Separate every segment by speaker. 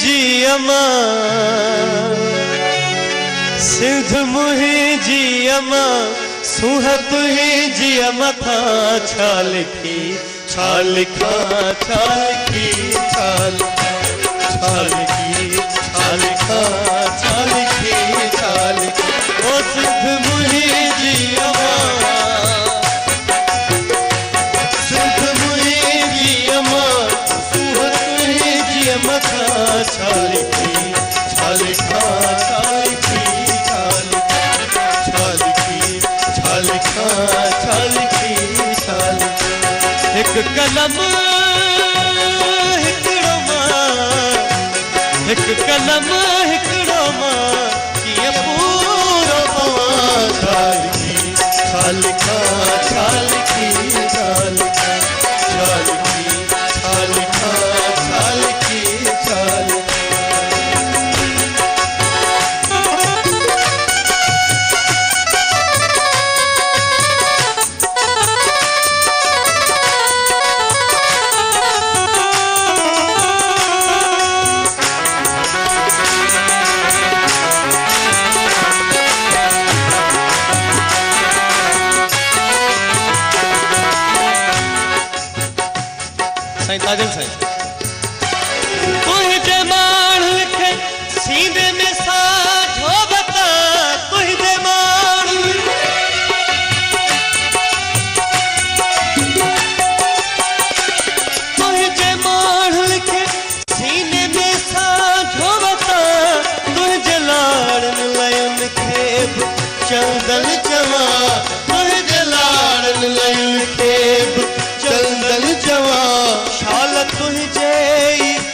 Speaker 1: जी अमा सिंध मुंहिंजी अमा सूह तुंहिंजी अमा था छा लिखी छा लिखा छा लिखी छा लिखी छा लिखा छा लिखी छा लिखी ओ सिंध मुंहिंजी अमा सिंध मुंहिंजी अमा सूह तुंहिंजी अमा था छा लिखी छा लिखा छा लिखी एक कलम हिकड़ो मां किए पूरो छा लिखी छा लिखा छा लिखी छा लिखा छा लिखी छा लिखा छा लिखी छा लिखी ताजल साईं तुझे माण लिखे सीने में साझो बता तुझे माण लिखे सीने में साझो बता तुझे लाड़न लयन खेब चंदन जवा तुझे लाड़न लयन खेब चंदन जवा शाल तुझे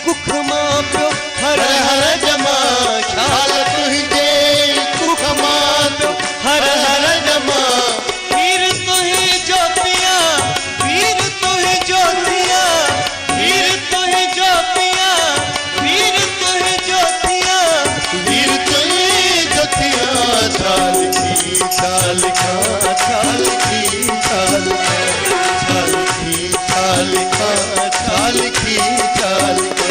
Speaker 1: कुख मां पियो हर हर जमा शाल तुझे कुख मां पियो हर हर जमा वीर तुझे ज्योतिया वीर तुझे ज्योतिया वीर तुझे ज्योतिया वीर तुझे ज्योतिया वीर तुझे ज्योतिया छा लिखी छा लिखा छा लिखी छा लिखी छा लिखा छा लिखी छा लिखा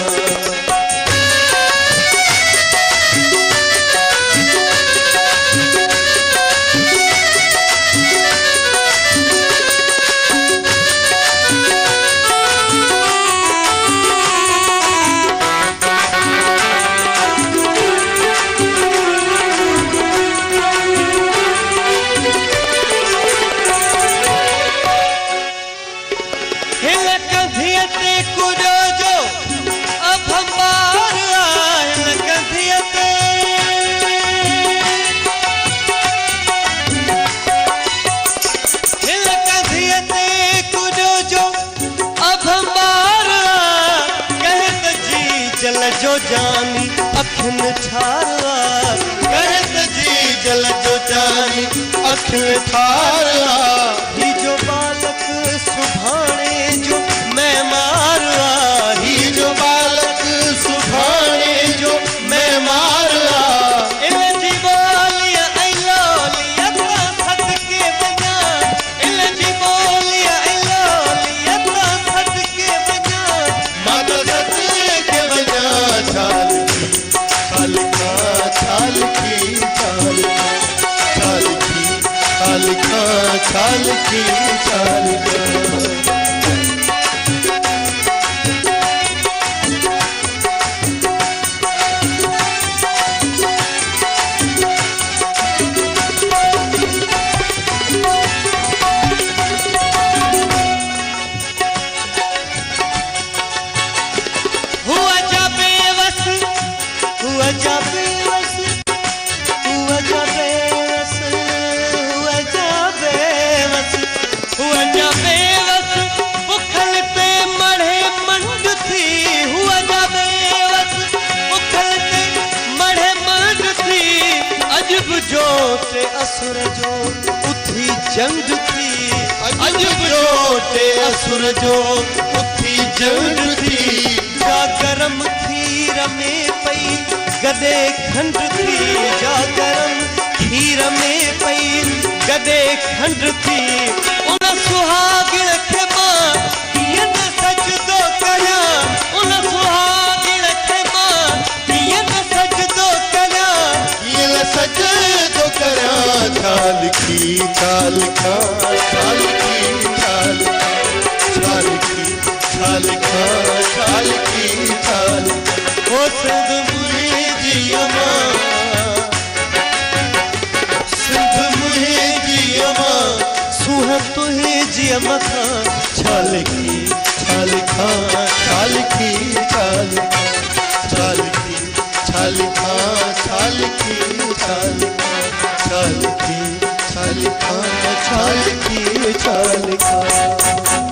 Speaker 1: जो जानी अखिन ठारा कहत जी जल जो जानी अखिन ठारा ही जो बालक सुभाणे जो मैं मारा ही जो बालक सुभाणे जो मैं मारा इन जी बोलिया ऐ लोलिया सद के बजा इन जी बोलिया ऐ लोलिया सद के बजा माता सद के बजा छा लिखा छा लिखी छा लिखी छा लिखा छा लिखी छा लिखा जोते असुर जो उठी जंग थी अजब जोते असुर जो उठी जंग थी जा गरम खीर में पई गदे खंड थी जा गरम खीर में पई गदे खंड थी उन सुहागिण खे मां कीअं सजदो कयां उन सुहागिण खे मां छाल खा छाल की छाल, छाल की छाल खा छाल की छाल। ओ सिंध मुहे जिया मां, सिंध मुहे जिया मां, सुहा तुहे जिया मथा। छाल की छाल खा छाल की छाल, छाल की छाल खा छाल की छाल, छाल की छाल खा छाल की छाल खा।